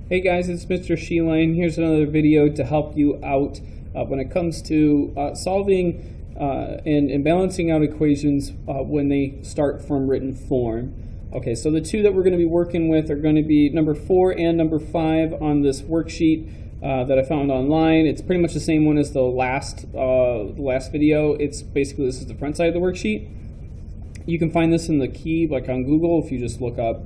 Hey guys, it's Mr. Sheeline. Here's another video to help you out when it comes to solving and balancing out equations when they start from written form. Okay, so the two that we're going to be working with are going to be number 4 and number 5 on this worksheet that I found online. It's pretty much the same one as the last video. It's basically, this is the front side of the worksheet. You can find this in the key, like on Google, if you just look up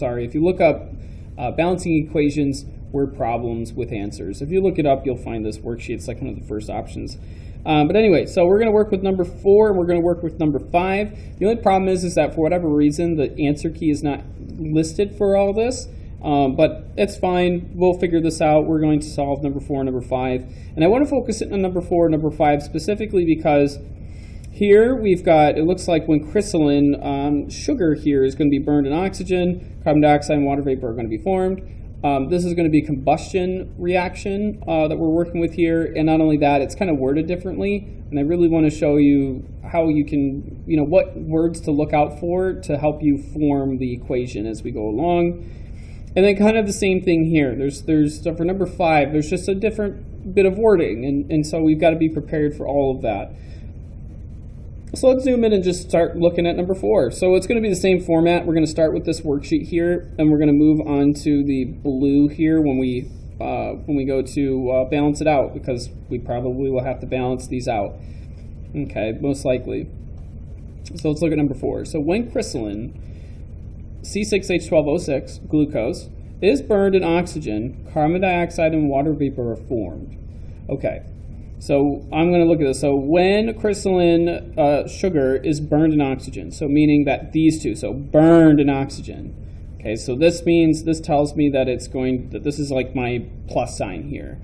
if you look up balancing equations, word problems with answers. If you look it up, you'll find this worksheet. It's like one of the first options. But anyway, so we're going to work with number 4 and we're going to work with number 5. The only problem is that for whatever reason, the answer key is not listed for all this. But it's fine. We'll figure this out. We're going to solve number 4 and number 5. And I want to focus on number 4 and number 5 specifically because here we've got, it looks like when crystalline sugar here is going to be burned in oxygen, carbon dioxide and water vapor are going to be formed. This is going to be a combustion reaction that we're working with here. And not only that, it's kind of worded differently. And I really want to show you how you can, what words to look out for to help you form the equation as we go along. And then kind of the same thing here. So for number 5, there's just a different bit of wording. And so we've got to be prepared for all of that. So let's zoom in and just start looking at number 4. So it's going to be the same format. We're going to start with this worksheet here, and we're going to move on to the blue here when we go to balance it out, because we probably will have to balance these out. Okay, most likely. So let's look at number 4. So when crystalline C6H12O6 glucose is burned in oxygen, carbon dioxide and water vapor are formed. Okay. So I'm going to look at this. So when crystalline sugar is burned in oxygen, so meaning that these two, so burned in oxygen. Okay, so this tells me that this is like my plus sign here.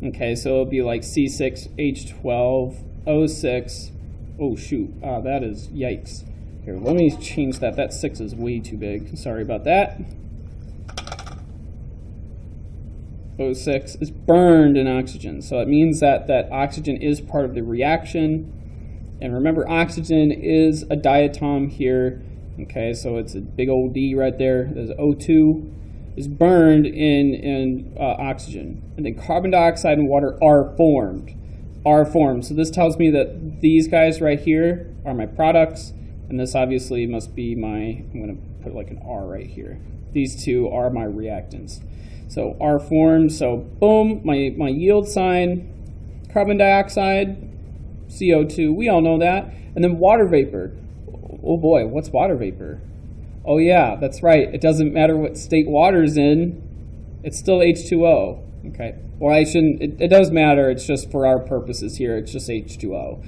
Okay, so it'll be like C6H12O6. Oh shoot, that is yikes. Here, let me change that. That 6 is way too big. Sorry about that. O6 is burned in oxygen. So it means that oxygen is part of the reaction. And remember, oxygen is a diatom here. Okay, so it's a big old D right there. There's O2 is burned in oxygen. And then carbon dioxide and water are formed. So this tells me that these guys right here are my products. And this obviously must be I'm going to put like an R right here. These two are my reactants. So R formed, so boom, my yield sign, carbon dioxide, CO2, we all know that. And then water vapor. Oh boy, what's water vapor? Oh yeah, that's right. It doesn't matter what state water's in, it's still H2O. Okay, well it does matter, it's just for our purposes here, it's just H2O.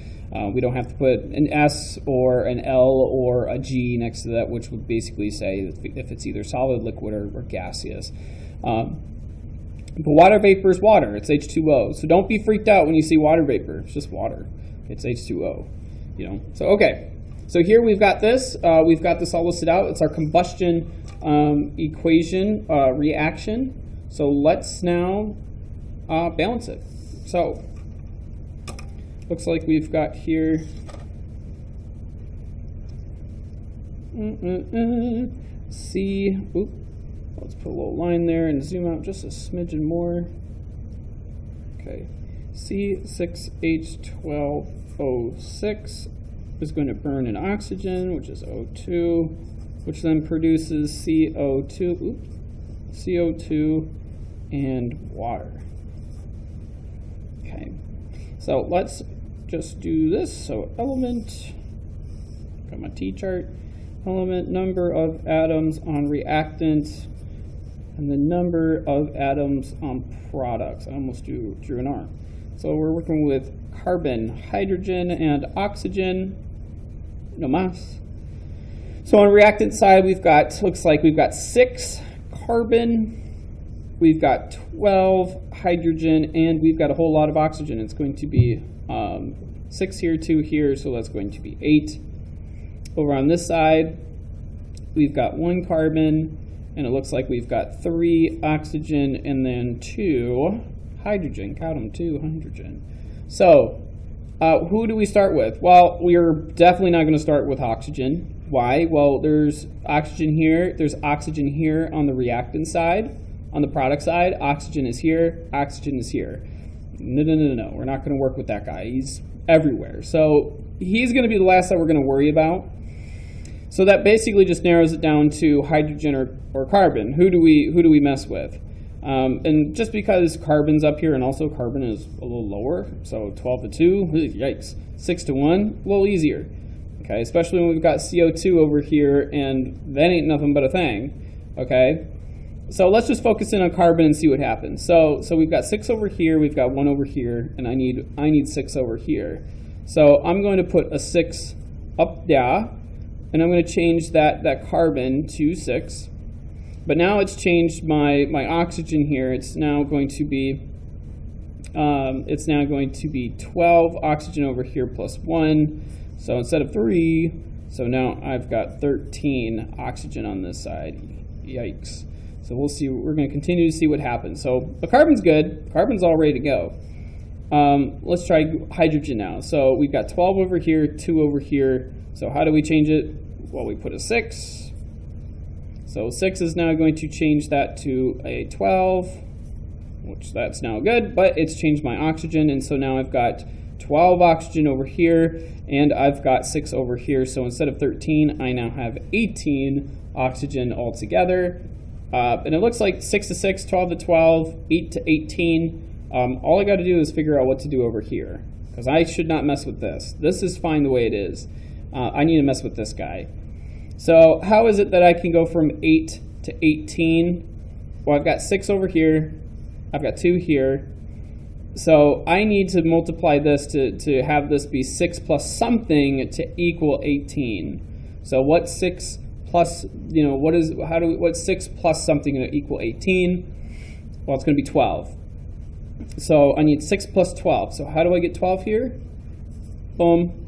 We don't have to put an S or an L or a G next to that, which would basically say if it's either solid, liquid, or gaseous. But water vapor is water. It's H2O. So don't be freaked out when you see water vapor. It's just water. It's H2O. So okay. So here we've got this. We've got this all listed out. It's our combustion equation reaction. So let's now balance it. So looks like we've got here C. Oop. Let's put a little line there and zoom out just a smidgen more. Okay, C6H12O6 is going to burn in oxygen, which is O2, which then produces CO2 and water. Okay, so let's just do this. So element, got my T-chart, element, number of atoms on reactant, and the number of atoms on products. I almost drew an R. So we're working with carbon, hydrogen, and oxygen. No mas. So on reactant side, looks like we've got 6 carbon, we've got 12 hydrogen, and we've got a whole lot of oxygen. It's going to be 6 here, 2 here, so that's going to be 8. Over on this side, we've got 1 carbon, and it looks like we've got 3 oxygen and then 2 hydrogen. Count them, 2 hydrogen. So who do we start with? Well, we're definitely not going to start with oxygen. Why? Well, there's oxygen here, there's oxygen here on the reactant side. On the product side, oxygen is here, oxygen is here. No, we're not going to work with that guy. He's everywhere. So he's going to be the last that we're going to worry about. So that basically just narrows it down to hydrogen or carbon. Who do we mess with? And just because carbon's up here and also carbon is a little lower, so 12 to 2, yikes, 6 to 1, a little easier. Okay, especially when we've got CO2 over here and that ain't nothing but a thing. Okay, so let's just focus in on carbon and see what happens. So we've got 6 over here, we've got 1 over here, and I need 6 over here. So I'm going to put a 6 up there, and I'm going to change that carbon to 6. But now it's changed my oxygen here. It's now going to be 12 oxygen over here plus 1. So instead of 3, so now I've got 13 oxygen on this side. Yikes. So we'll see. We're going to continue to see what happens. So the carbon's good. Carbon's all ready to go. Let's try hydrogen now. So we've got 12 over here, 2 over here. So how do we change it? Well, we put a 6. So 6 is now going to change that to a 12, which that's now good, but it's changed my oxygen, and so now I've got 12 oxygen over here, and I've got 6 over here. So instead of 13, I now have 18 oxygen altogether. And it looks like 6 to 6, 12 to 12, 8 to 18. All I got to do is figure out what to do over here, because I should not mess with this. This is fine the way it is. I need to mess with this guy. So how is it that I can go from 8 to 18? Well, I've got 6 over here. I've got 2 here. So I need to multiply this to have this be 6 plus something to equal 18. So what's 6 plus, what's 6 plus something to equal 18? Well, it's going to be 12. So I need 6 plus 12. So how do I get 12 here? Boom.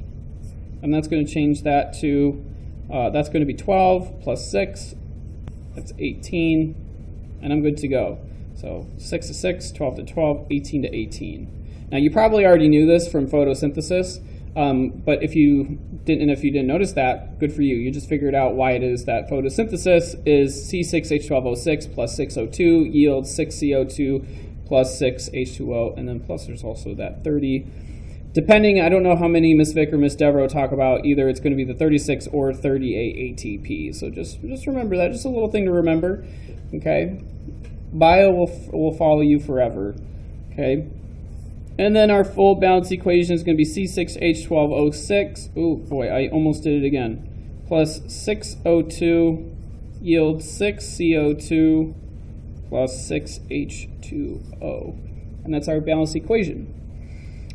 And that's going to change that to, that's going to be 12 plus 6. That's 18. And I'm good to go. So 6 to 6, 12 to 12, 18 to 18. Now you probably already knew this from photosynthesis, but if you didn't notice that, good for you. You just figured out why it is that photosynthesis is C6H12O6 plus 6O2 yields 6CO2 plus 6H2O, and then plus there's also that 30. Depending, I don't know how many Miss Vick or Miss Devereaux talk about, either it's going to be the 36 or 38 ATP. So just remember that, just a little thing to remember, okay? Bio will follow you forever, okay? And then our full balance equation is going to be C6H12O6. Oh boy, I almost did it again. Plus 6O2 yields 6CO2 plus 6H2O. And that's our balance equation.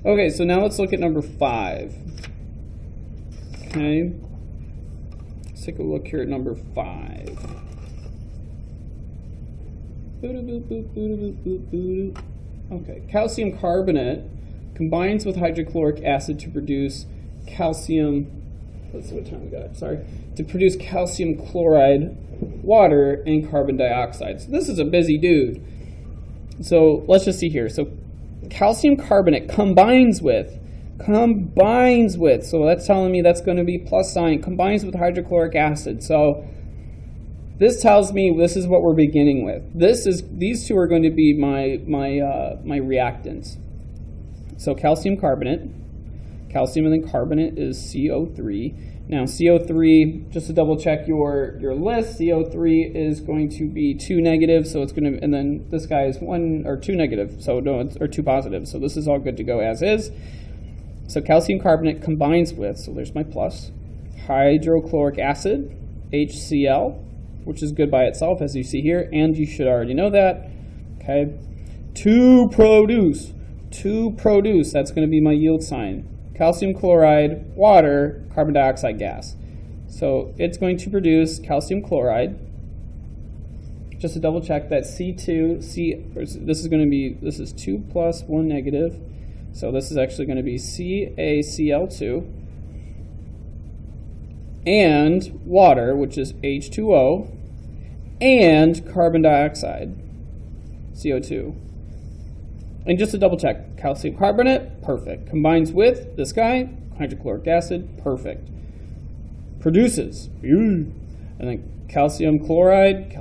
Okay, so now let's look at number 5. Okay, let's take a look here at number 5. Okay, calcium carbonate combines with hydrochloric acid to produce calcium, let's see what time we got, sorry, to produce calcium chloride, water, and carbon dioxide. So this is a busy dude. So let's just see here. So calcium carbonate combines with, so that's telling me that's going to be plus sign, combines with hydrochloric acid. So this tells me this is what we're beginning with. These two are going to be my reactants. So calcium carbonate, calcium and then carbonate is CO3. Now CO3, just to double check your list, CO3 is going to be 2 negative, so it's going to, and then this guy is 1 or 2 negative, so no, or 2 positive. So this is all good to go as is. So calcium carbonate combines with, so there's my plus, hydrochloric acid, HCl, which is good by itself, as you see here, and you should already know that, okay? To produce, that's going to be my yield sign. Calcium chloride, water, carbon dioxide gas. So it's going to produce calcium chloride. Just to double check that this is 2 plus 1 negative. So this is actually going to be CaCl2. And water, which is H2O, and carbon dioxide, CO2. And just to double check, calcium carbonate, perfect. Combines with this guy, hydrochloric acid, perfect. produces. And then calcium chloride,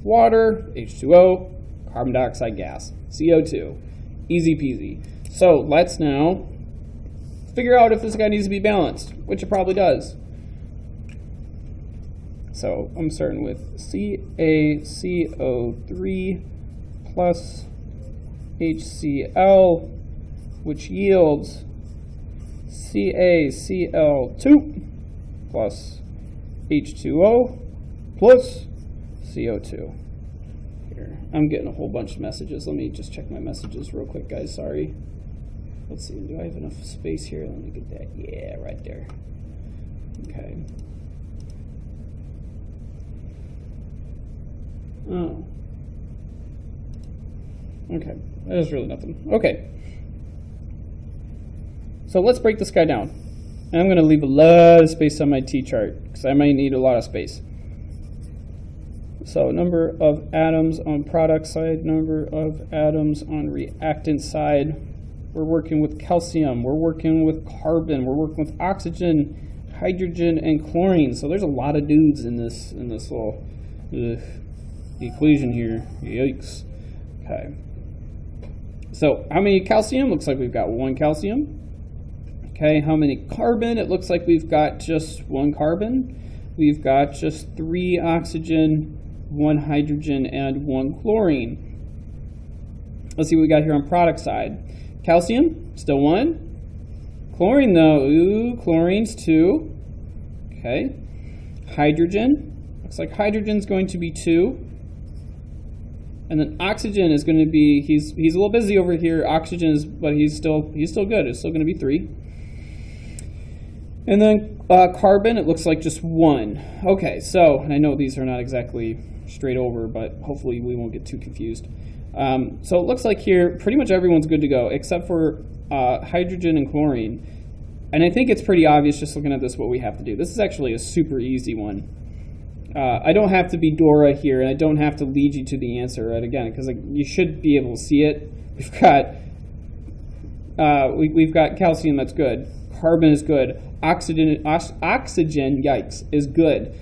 water, H2O, carbon dioxide gas, CO2. Easy peasy. So let's now figure out if this guy needs to be balanced, which it probably does. So I'm starting with CaCO3 plus HCl, which yields CaCl2 plus H2O plus CO2. Here, I'm getting a whole bunch of messages. Let me just check my messages real quick, guys. Sorry. Let's see, do I have enough space here? Let me get that. Yeah, right there. Okay. Oh. Okay, there's really nothing. Okay. So let's break this guy down. And I'm going to leave a lot of space on my T-chart because I might need a lot of space. So number of atoms on product side, number of atoms on reactant side. We're working with calcium, we're working with carbon, we're working with oxygen, hydrogen, and chlorine. So there's a lot of dudes in this little equation here. Yikes. Okay. So how many calcium? Looks like we've got 1 calcium. Okay, how many carbon? It looks like we've got just 1 carbon. We've got just 3 oxygen, 1 hydrogen, and 1 chlorine. Let's see what we got here on product side. Calcium, still 1. Chlorine though, ooh, chlorine's 2. Okay. Hydrogen, looks like hydrogen's going to be 2. And then oxygen is going to be, he's a little busy over here. Oxygen is, but he's still good. It's still going to be 3. And then carbon, it looks like just 1. Okay, so, and I know these are not exactly straight over, but hopefully we won't get too confused. So it looks like here, pretty much everyone's good to go, except for hydrogen and chlorine. And I think it's pretty obvious just looking at this what we have to do. This is actually a super easy one. I don't have to be Dora here, and I don't have to lead you to the answer, right? Again, because you should be able to see it. We've got calcium, that's good. Carbon is good. Oxygen, yikes, is good.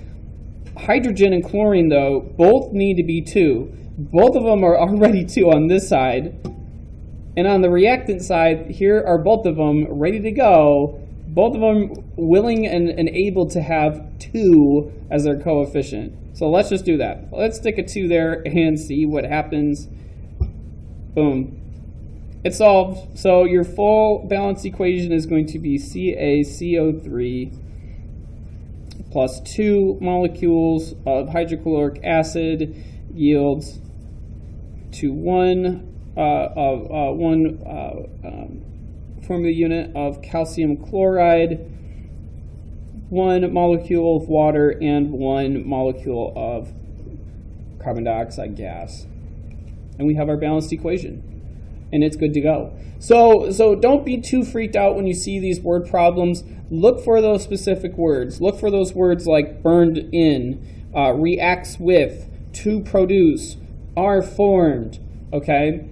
Hydrogen and chlorine, though, both need to be 2. Both of them are already 2 on this side. And on the reactant side, here are both of them ready to go. Both of them willing and able to have 2 as their coefficient. So let's just do that. Let's stick a 2 there and see what happens. Boom. It's solved. So your full balanced equation is going to be CaCO3 plus 2 molecules of hydrochloric acid yields to 1 formula unit of calcium chloride, 1 molecule of water, and 1 molecule of carbon dioxide gas. And we have our balanced equation. And it's good to go. So don't be too freaked out when you see these word problems. Look for those specific words. Look for those words like burned in, reacts with, to produce, are formed. Okay?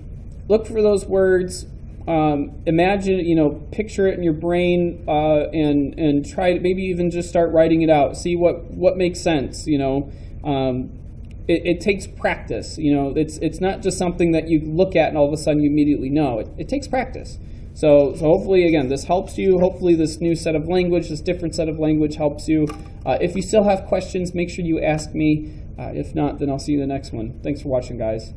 Look for those words. Imagine, picture it in your brain, and try to maybe even just start writing it out. See what makes sense. It takes practice. It's not just something that you look at and all of a sudden you immediately know. It takes practice. So hopefully, again, this helps you. Hopefully this new set of language, this different set of language helps you. If you still have questions, make sure you ask me. If not, then I'll see you in the next one. Thanks for watching, guys.